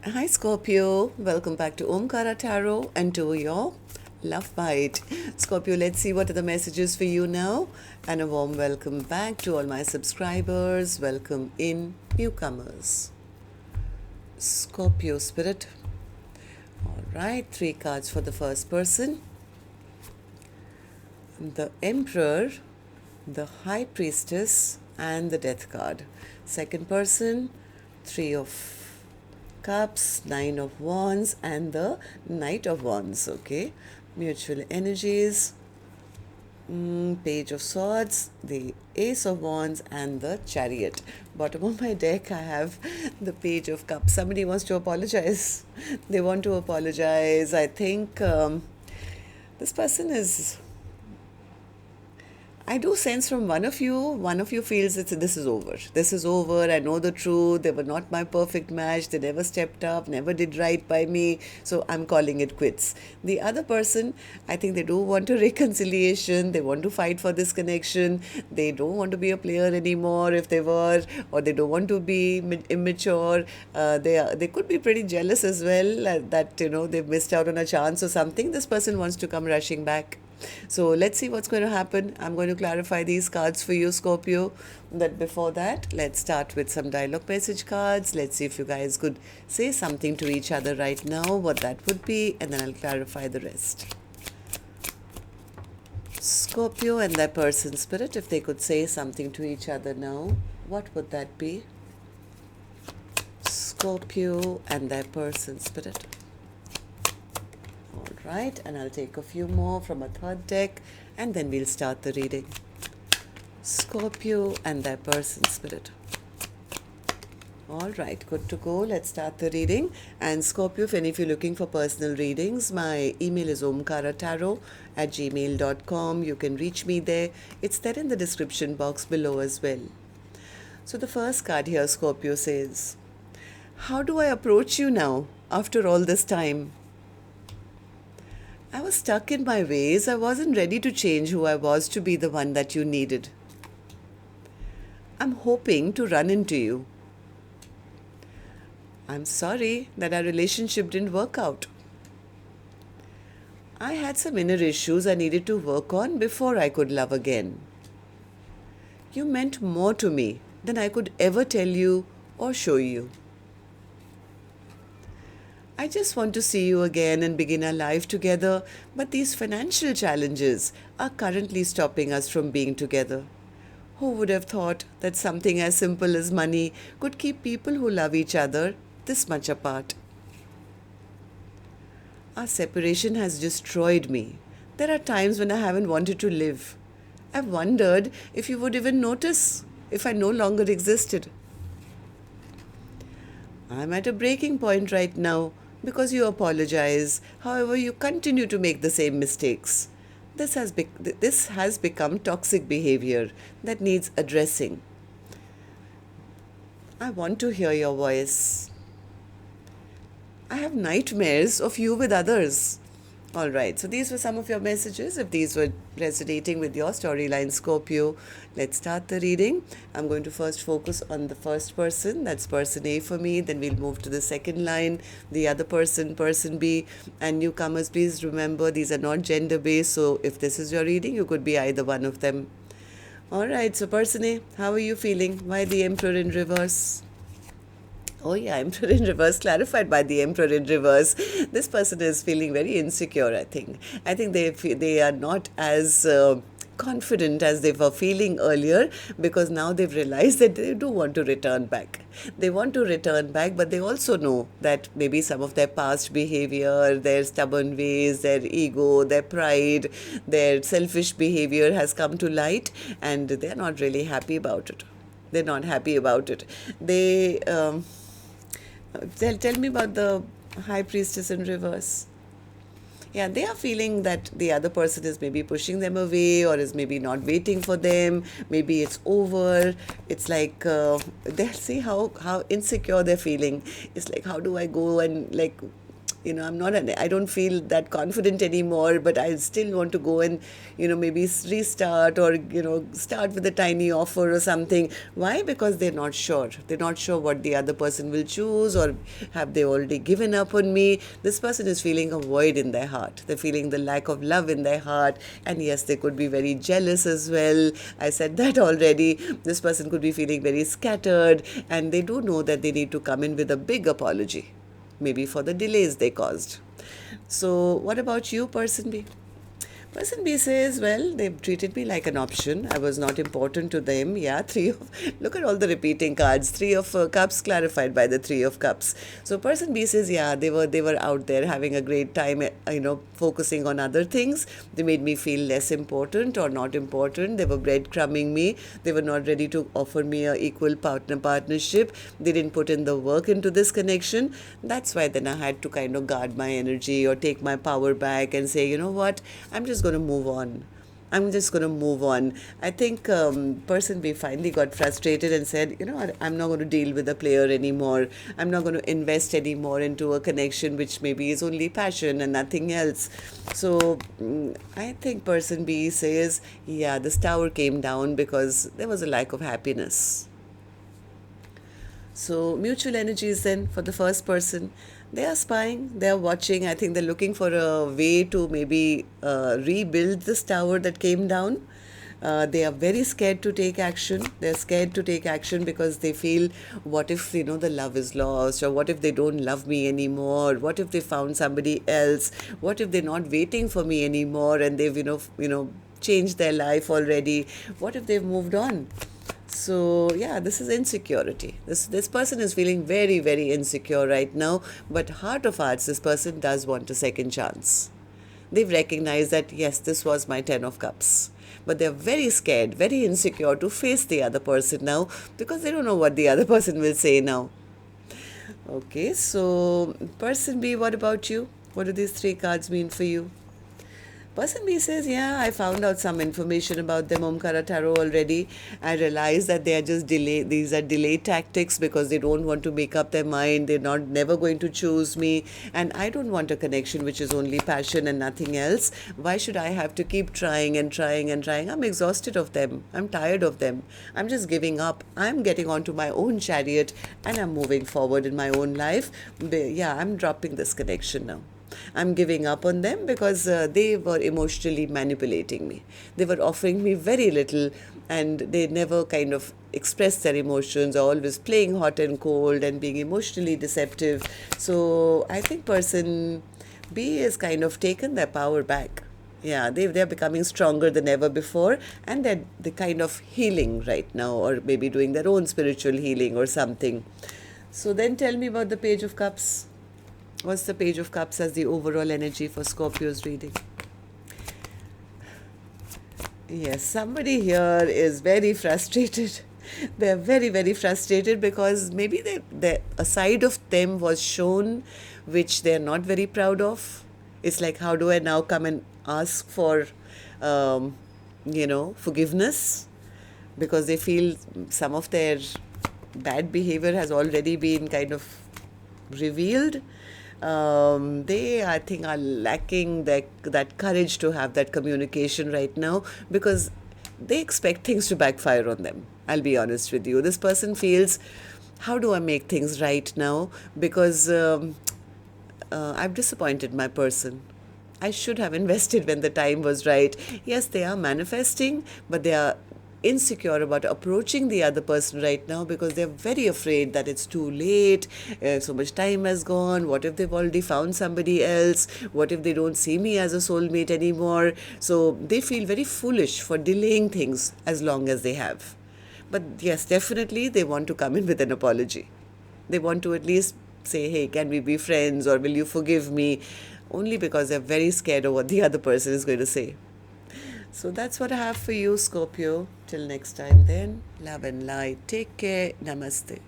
Hi Scorpio, welcome back to Omkaratarot and to your love bite. Scorpio, let's see what are the messages for you now. And a warm welcome back to all my subscribers. Welcome in newcomers. Scorpio spirit. Alright, 3 cards for the first person. The Emperor, the High Priestess and the Death card. Second person, 3 of Cups, 9 of Wands and the Knight of Wands. Okay, mutual energies, Page of Swords, the Ace of Wands and the Chariot. Bottom of my deck I have the Page of Cups. Somebody wants to apologize. They want to apologize. I think this person is, I do sense from one of you feels this is over. This is over. I know the truth. They were not my perfect match. They never stepped up, never did right by me. So I'm calling it quits. The other person, I think they do want a reconciliation. They want to fight for this connection. They don't want to be a player anymore if they were, or they don't want to be immature. They could be pretty jealous as well that they've missed out on a chance or something. This person wants to come rushing back. So let's see what's going to happen. I'm going to clarify these cards for you, Scorpio. But before that, let's start with some dialogue message cards. Let's see if you guys could say something to each other right now, what that would be, and then I'll clarify the rest. Scorpio and their person spirit, if they could say something to each other now, what would that be? Scorpio and their person spirit. Right, and I'll take a few more from a third deck and then we'll start the reading. Scorpio and their person spirit. All right, good to go. Let's start the reading. And Scorpio, if any of you are looking for personal readings, my email is omkaratarot@gmail.com. You can reach me there. It's there in the description box below as well. So the first card here, Scorpio, says, how do I approach you now after all this time? I was stuck in my ways. I wasn't ready to change who I was to be the one that you needed. I'm hoping to run into you. I'm sorry that our relationship didn't work out. I had some inner issues I needed to work on before I could love again. You meant more to me than I could ever tell you or show you. I just want to see you again and begin our life together, but these financial challenges are currently stopping us from being together. Who would have thought that something as simple as money could keep people who love each other this much apart? Our separation has destroyed me. There are times when I haven't wanted to live. I've wondered if you would even notice if I no longer existed. I'm at a breaking point right now, because you apologize. However, you continue to make the same mistakes. This has become toxic behavior that needs addressing. I want to hear your voice. I have nightmares of you with others. All right, so these were some of your messages. If these were resonating with your storyline, Scorpio, let's start the reading. I'm going to first focus on the first person. That's person A for me. Then we'll move to the second line, the other person, person B. And newcomers, please remember these are not gender-based. So if this is your reading, you could be either one of them. All right, so person A, how are you feeling? Why the Emperor in reverse? Oh yeah, Emperor in reverse, clarified by the Emperor in reverse. This person is feeling very insecure, I think. I think they are not as confident as they were feeling earlier, because now they've realized that they do want to return back. They want to return back, but they also know that maybe some of their past behavior, their stubborn ways, their ego, their pride, their selfish behavior has come to light, and they're not really happy about it. They're not happy about it. They... Tell me about the High Priestess in reverse. Yeah, they are feeling that the other person is maybe pushing them away, or is maybe not waiting for them. Maybe it's over. It's like they'll see how insecure they're feeling. It's like, how do I go and I don't feel that confident anymore, but I still want to go and, maybe restart, or, start with a tiny offer or something. Why? Because they're not sure. They're not sure what the other person will choose, or have they already given up on me. This person is feeling a void in their heart. They're feeling the lack of love in their heart. And yes, they could be very jealous as well. I said that already. This person could be feeling very scattered, and they do know that they need to come in with a big apology, maybe for the delays they caused. So, what about you, person B? Person B says, well, they treated me like an option. I was not important to them. Yeah, look at all the repeating cards. Three of Cups clarified by the Three of Cups. So person B says, yeah, they were out there having a great time, focusing on other things. They made me feel less important or not important. They were breadcrumbing me. They were not ready to offer me a equal partnership. They didn't put in the work into this connection. That's why then I had to kind of guard my energy, or take my power back and say, you know what, I'm just going to move on. I'm just going to move on. I think person B finally got frustrated and said, I'm not going to deal with a player anymore. I'm not going to invest anymore into a connection which maybe is only passion and nothing else. So I think person B says, yeah, this tower came down because there was a lack of happiness. So mutual energies then for the first person. They are spying, they are watching. I think they're looking for a way to maybe rebuild this tower that came down. They are very scared to take action. They're scared to take action because they feel, what if, the love is lost? Or what if they don't love me anymore? What if they found somebody else? What if they're not waiting for me anymore and they've, changed their life already? What if they've moved on? So yeah, this is insecurity. This person is feeling very, very insecure right now. But heart of hearts, this person does want a second chance. They've recognized that, yes, this was my 10 of Cups. But they're very scared, very insecure to face the other person now, because they don't know what the other person will say now. Okay, so person B, what about you? What do these three cards mean for you? Person B says, yeah, I found out some information about them, Omkaratarot, already. I realized that they are just these are delay tactics because they don't want to make up their mind. They're never going to choose me. And I don't want a connection which is only passion and nothing else. Why should I have to keep trying and trying and trying? I'm exhausted of them. I'm tired of them. I'm just giving up. I'm getting onto my own chariot and I'm moving forward in my own life. Yeah, I'm dropping this connection now. I'm giving up on them because they were emotionally manipulating me. They were offering me very little, and they never kind of expressed their emotions, always playing hot and cold and being emotionally deceptive. So I think person B has kind of taken their power back. Yeah, they're becoming stronger than ever before, and they're kind of healing right now, or maybe doing their own spiritual healing or something. So then tell me about the Page of Cups. What's the Page of Cups as the overall energy for Scorpio's reading? Yes, somebody here is very frustrated. They're very, very frustrated because maybe a side of them was shown which they're not very proud of. It's like, how do I now come and ask for, forgiveness? Because they feel some of their bad behavior has already been kind of revealed. They, I think, are lacking that courage to have that communication right now because they expect things to backfire on them. I'll be honest with you. This person feels, how do I make things right now? Because I've disappointed my person. I should have invested when the time was right. Yes, they are manifesting, but they are insecure about approaching the other person right now because they're very afraid that it's too late, so much time has gone. What if they've already found somebody else? What if they don't see me as a soulmate anymore? So they feel very foolish for delaying things as long as they have. But yes, definitely they want to come in with an apology. They want to at least say, hey, can we be friends, or will you forgive me? Only because they're very scared of what the other person is going to say. So that's what I have for you, Scorpio. Till next time then, love and light. Take care. Namaste.